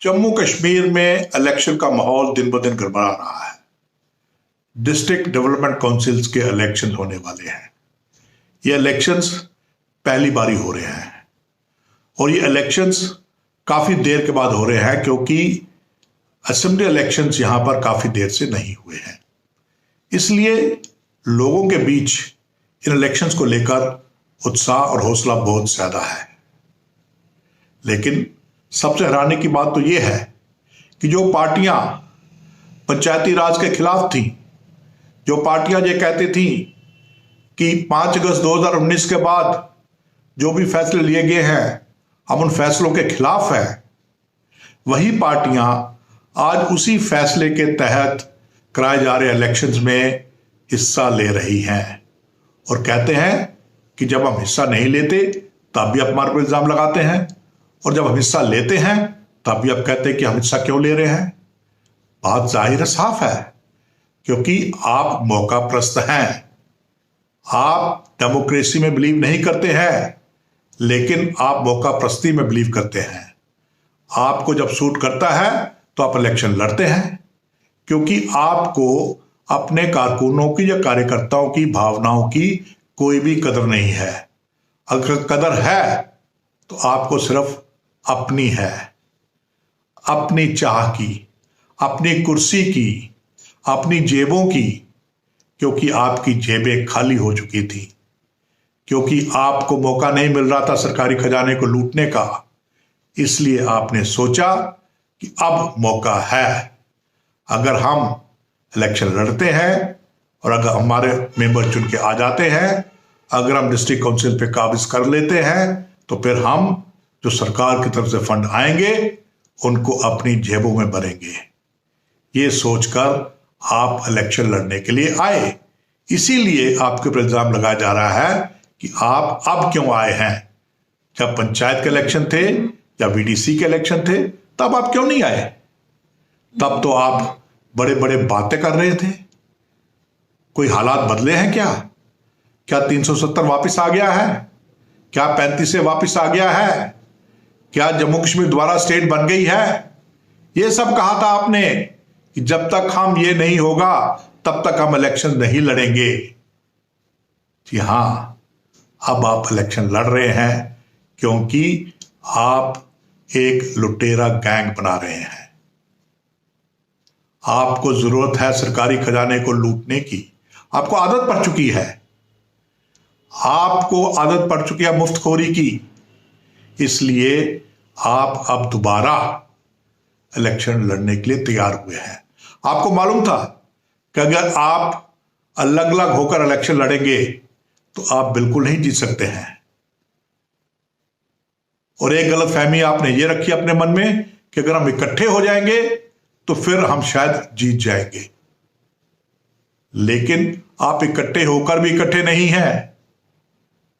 जम्मू कश्मीर में इलेक्शन का माहौल दिन ब दिन गड़बड़ा रहा है। डिस्ट्रिक्ट डेवलपमेंट काउंसिल्स के इलेक्शन होने वाले हैं। ये इलेक्शंस पहली बारी हो रहे हैं और ये इलेक्शंस काफी देर के बाद हो रहे हैं, क्योंकि असेंबली इलेक्शंस यहां पर काफी देर से नहीं हुए हैं। इसलिए लोगों के बीच इन इलेक्शंस को लेकर उत्साह और हौसला बहुत ज्यादा है। लेकिन सबसे हैरानी की बात तो यह है कि जो पार्टियां पंचायती राज के खिलाफ थीं, जो पार्टियां ये कहती थीं कि 5 अगस्त 2019 के बाद जो भी फैसले लिए गए हैं हम उन फैसलों के खिलाफ हैं, वही पार्टियां आज उसी फैसले के तहत कराए जा रहे इलेक्शंस में हिस्सा ले रही हैं और कहते हैं कि जब हम हिस्सा नहीं लेते तब भी आप हमारे पर इल्जाम लगाते हैं, और जब हम हिस्सा लेते हैं तब भी आप कहते हैं कि हम हिस्सा क्यों ले रहे हैं। बात जाहिर है, साफ है, क्योंकि आप मौका प्रस्त हैं। आप डेमोक्रेसी में बिलीव नहीं करते हैं, लेकिन आप मौका प्रस्ती में बिलीव करते हैं। आपको जब सूट करता है तो आप इलेक्शन लड़ते हैं, क्योंकि आपको अपने कारकुनों की या कार्यकर्ताओं की भावनाओं की कोई भी कदर नहीं है। अगर कदर है तो आपको सिर्फ अपनी है, अपनी चाह की, अपनी कुर्सी की, अपनी जेबों की, क्योंकि आपकी जेबें खाली हो चुकी थी, क्योंकि आपको मौका नहीं मिल रहा था सरकारी खजाने को लूटने का। इसलिए आपने सोचा कि अब मौका है। अगर हम इलेक्शन लड़ते हैं और अगर हमारे मेंबर चुन के आ जाते हैं, अगर हम डिस्ट्रिक्ट काउंसिल पे काबिज कर लेते हैं, तो फिर हम जो सरकार की तरफ से फंड आएंगे उनको अपनी जेबों में भरेंगे। ये सोचकर आप इलेक्शन लड़ने के लिए आए। इसीलिए आपके ऊपर इल्जाम लगाया जा रहा है कि आप अब क्यों आए हैं। जब पंचायत के इलेक्शन थे या वीडीसी के इलेक्शन थे तब आप क्यों नहीं आए? तब तो आप बड़े बड़े बातें कर रहे थे। कोई हालात बदले हैं क्या? क्या 370 वापस आ गया है? क्या 35 से वापस आ गया है? क्या जम्मू कश्मीर दोबारा स्टेट बन गई है? यह सब कहा था आपने कि जब तक हम ये नहीं होगा तब तक हम इलेक्शन नहीं लड़ेंगे। जी हां, अब आप इलेक्शन लड़ रहे हैं क्योंकि आप एक लुटेरा गैंग बना रहे हैं। आपको जरूरत है सरकारी खजाने को लूटने की। आपको आदत पड़ चुकी है, आपको आदत पड़ चुकी है मुफ्तखोरी की। इसलिए आप अब दोबारा इलेक्शन लड़ने के लिए तैयार हुए हैं। आपको मालूम था कि अगर आप अलग अलग होकर इलेक्शन लड़ेंगे तो आप बिल्कुल नहीं जीत सकते हैं। और एक गलतफहमी आपने ये रखी अपने मन में कि अगर हम इकट्ठे हो जाएंगे तो फिर हम शायद जीत जाएंगे। लेकिन आप इकट्ठे होकर भी इकट्ठे नहीं हैं।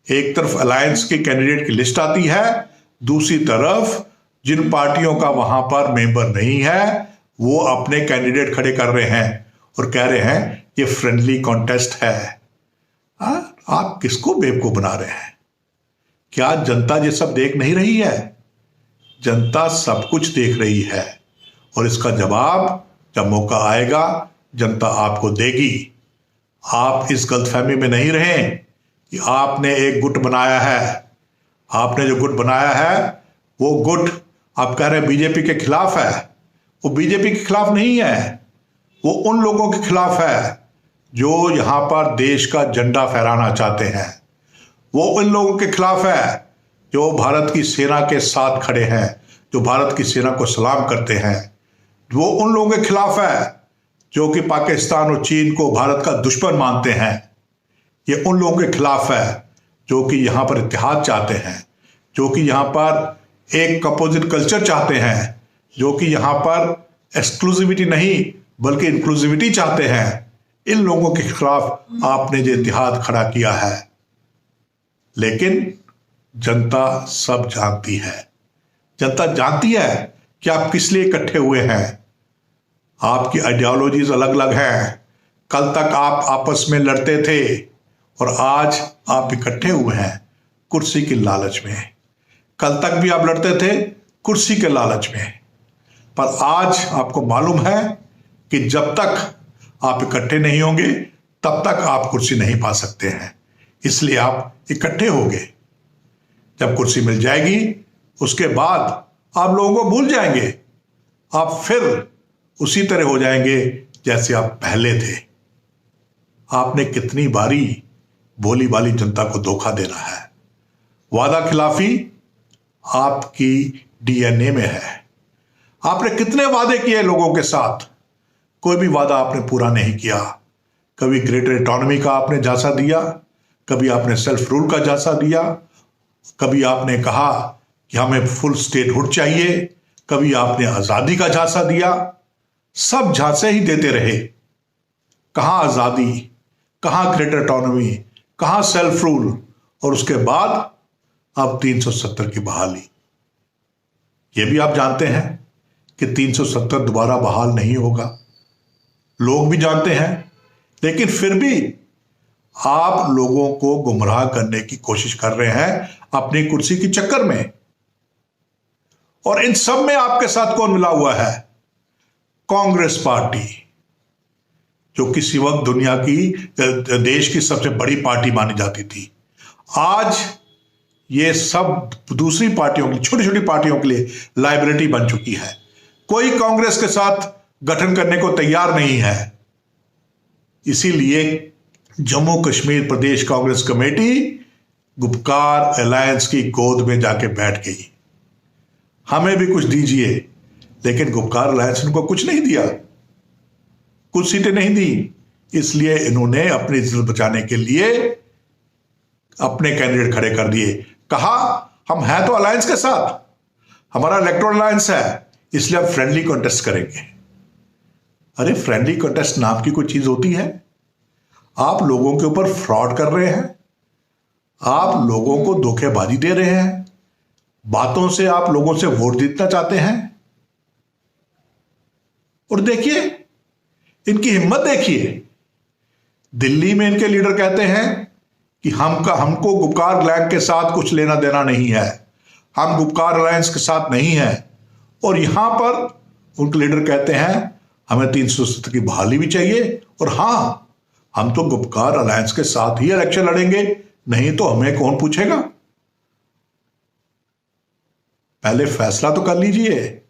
एक तरफ अलायंस के कैंडिडेट की लिस्ट आती है, दूसरी तरफ जिन पार्टियों का वहां पर मेंबर नहीं है वो अपने कैंडिडेट खड़े कर रहे हैं और कह रहे हैं ये फ्रेंडली कॉन्टेस्ट है। आप किसको बेवकूफ बना रहे हैं? क्या जनता ये सब देख नहीं रही है? जनता सब कुछ देख रही है और इसका जवाब जब मौका आएगा जनता आपको देगी। आप इस गलतफहमी में नहीं रहें कि आपने एक गुट बनाया है। आपने जो गुट बनाया है वो गुट आप कह रहे हैं बीजेपी के खिलाफ है। वो बीजेपी के खिलाफ नहीं है, वो उन लोगों के खिलाफ है जो यहां पर देश का झंडा फहराना चाहते हैं। वो उन लोगों के खिलाफ है जो भारत की सेना के साथ खड़े हैं, जो भारत की सेना को सलाम करते हैं। वो उन लोगों के खिलाफ है जो कि पाकिस्तान और चीन को भारत का दुश्मन मानते हैं। ये उन लोगों के खिलाफ है जो कि यहां पर इत्तेहाद चाहते हैं, जो कि यहां पर एक अपोजिट कल्चर चाहते हैं, जो कि यहां पर एक्सक्लूसिविटी नहीं बल्कि इंक्लूसिविटी चाहते हैं। इन लोगों के खिलाफ आपने जो इत्तेहाद खड़ा किया है। लेकिन जनता सब जानती है। जनता जानती है कि आप किस लिए इकट्ठे हुए हैं। आपकी आइडियोलॉजीज अलग अलग हैं। कल तक आप आपस में लड़ते थे और आज आप इकट्ठे हुए हैं कुर्सी की लालच में। कल तक भी आप लड़ते थे कुर्सी के लालच में। पर आज आपको मालूम है कि जब तक आप इकट्ठे नहीं होंगे तब तक आप कुर्सी नहीं पा सकते हैं। इसलिए आप इकट्ठे होंगे। जब कुर्सी मिल जाएगी उसके बाद आप लोगों को भूल जाएंगे। आप फिर उसी तरह हो जाएंगे जैसे आप पहले थे। आपने कितनी बारी भोली भाली जनता को धोखा देना है। वादा खिलाफी आपकी डीएनए में है। आपने कितने वादे किए लोगों के साथ, कोई भी वादा आपने पूरा नहीं किया। कभी ग्रेटर इकोनॉमी का आपने झांसा दिया, कभी आपने सेल्फ रूल का झांसा दिया, कभी आपने कहा कि हमें फुल स्टेटहुड चाहिए, कभी आपने आजादी का झांसा दिया। सब झांसे ही देते रहे। कहां आजादी, कहां ग्रेटर इकोनॉमी, कहां सेल्फ रूल, और उसके बाद अब 370 की बहाली। यह भी आप जानते हैं कि 370 दोबारा बहाल नहीं होगा। लोग भी जानते हैं, लेकिन फिर भी आप लोगों को गुमराह करने की कोशिश कर रहे हैं अपनी कुर्सी के चक्कर में। और इन सब में आपके साथ कौन मिला हुआ है? कांग्रेस पार्टी, जो किसी वक्त दुनिया की, देश की सबसे बड़ी पार्टी मानी जाती थी। आज ये सब दूसरी पार्टियों के लिए, छोटी छोटी पार्टियों के लिए लाइबिलिटी बन चुकी है। कोई कांग्रेस के साथ गठन करने को तैयार नहीं है। इसीलिए जम्मू कश्मीर प्रदेश कांग्रेस कमेटी गुपकार अलायंस की गोद में जाके बैठ गई। हमें भी कुछ दीजिए, लेकिन गुपकार अलायंस ने उनको कुछ नहीं दिया, कुछ सीटें नहीं दी। इसलिए इन्होंने अपनी इज्जत बचाने के लिए अपने कैंडिडेट खड़े कर दिए। कहा हम हैं तो अलायंस के साथ, हमारा इलेक्टोरल अलायंस है, इसलिए हम फ्रेंडली कॉन्टेस्ट करेंगे। अरे फ्रेंडली कॉन्टेस्ट नाम की कोई चीज होती है? आप लोगों के ऊपर फ्रॉड कर रहे हैं, आप लोगों को धोखेबाजी दे रहे हैं, बातों से आप लोगों से वोट जीतना चाहते हैं। और देखिए इनकी हिम्मत देखिए। दिल्ली में इनके लीडर कहते हैं कि हमको गुपकार अलायंस के साथ कुछ लेना देना नहीं है, हम गुपकार अलायंस के साथ नहीं हैं। और यहां पर उनके लीडर कहते हैं हमें 370 की बहाली भी चाहिए, और हां हम तो गुपकार अलायंस के साथ ही इलेक्शन लड़ेंगे, नहीं तो हमें कौन पूछेगा। पहले फैसला तो कर लीजिए।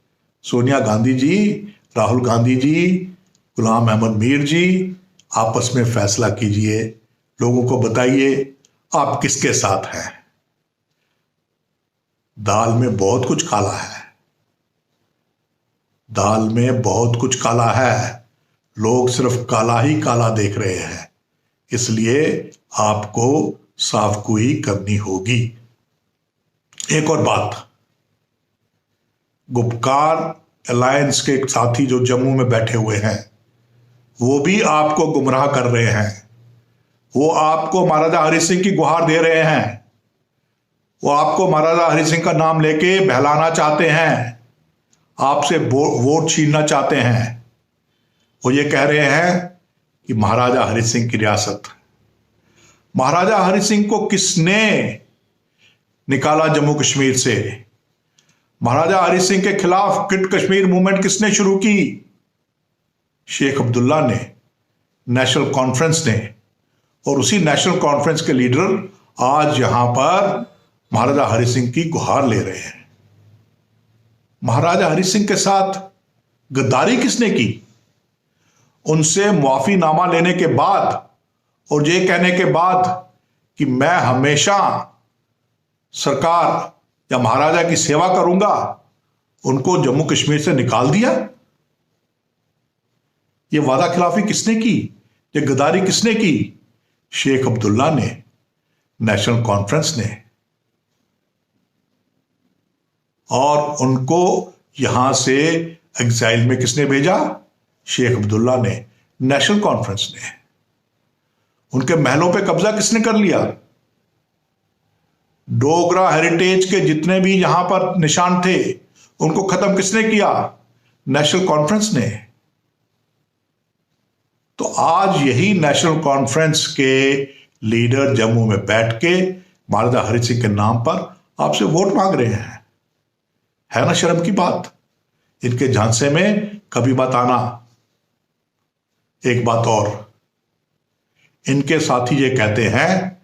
सोनिया गांधी जी, राहुल गांधी जी, गुलाम अहमद मीर जी, आपस में फैसला कीजिए। लोगों को बताइए आप किसके साथ हैं। दाल में बहुत कुछ काला है, दाल में बहुत कुछ काला है। लोग सिर्फ काला ही काला देख रहे हैं, इसलिए आपको साफगोई करनी होगी। एक और बात, गुपकार अलायंस के साथी जो जम्मू में बैठे हुए हैं वो भी आपको गुमराह कर रहे हैं। वो आपको महाराजा हरि सिंह की गुहार दे रहे हैं। वो आपको महाराजा हरि सिंह का नाम लेके बहलाना चाहते हैं, आपसे वोट छीनना चाहते हैं। वो ये कह रहे हैं कि महाराजा हरि सिंह की रियासत। महाराजा हरि सिंह को किसने निकाला जम्मू कश्मीर से? महाराजा हरि सिंह के खिलाफ क्विट कश्मीर मूवमेंट किसने शुरू की? शेख अब्दुल्ला ने, नेशनल कॉन्फ्रेंस ने। और उसी नेशनल कॉन्फ्रेंस के लीडर आज यहां पर महाराजा हरि सिंह की गुहार ले रहे हैं। महाराजा हरि सिंह के साथ गद्दारी किसने की? उनसे मुआफीनामा लेने के बाद और ये कहने के बाद कि मैं हमेशा सरकार या महाराजा की सेवा करूंगा, उनको जम्मू कश्मीर से निकाल दिया। ये वादा खिलाफी किसने की? ये गद्दारी किसने की? शेख अब्दुल्ला ने, नेशनल कॉन्फ्रेंस ने। और उनको यहां से एग्जाइल में किसने भेजा? शेख अब्दुल्ला ने, नेशनल कॉन्फ्रेंस ने। उनके महलों पे कब्जा किसने कर लिया? डोगरा हेरिटेज के जितने भी यहां पर निशान थे उनको खत्म किसने किया? नेशनल कॉन्फ्रेंस ने। तो आज यही नेशनल कॉन्फ्रेंस के लीडर जम्मू में बैठ के महाराजा हरि सिंह के नाम पर आपसे वोट मांग रहे हैं। है ना शर्म की बात? इनके झांसे में कभी मत आना। एक बात और, इनके साथी ये कहते हैं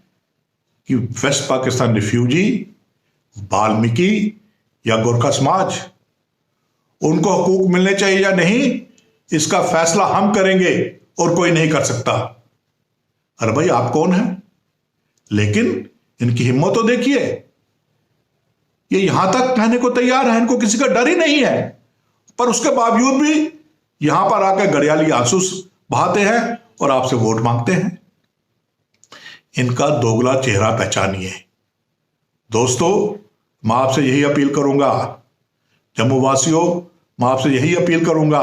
कि वेस्ट पाकिस्तान रिफ्यूजी, वाल्मीकि या गोरखा समाज, उनको हकूक मिलने चाहिए या नहीं, इसका फैसला हम करेंगे और कोई नहीं कर सकता। अरे भाई, आप कौन हैं? लेकिन इनकी हिम्मत तो देखिए, ये यहां तक कहने को तैयार है इनको किसी का डर ही नहीं है, पर उसके बावजूद भी यहां पर आकर घड़ियाली आंसू बहाते हैं और आपसे वोट मांगते हैं। इनका दोगला चेहरा पहचानिए। दोस्तों, मैं आपसे यही अपील करूंगा, जम्मू वासियों, मैं आपसे यही अपील करूंगा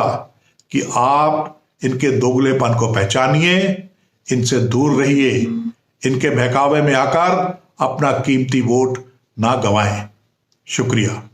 कि आप इनके दोगलेपन को पहचानिए, इनसे दूर रहिए, इनके बहकावे में आकर अपना कीमती वोट ना गंवाएं। शुक्रिया।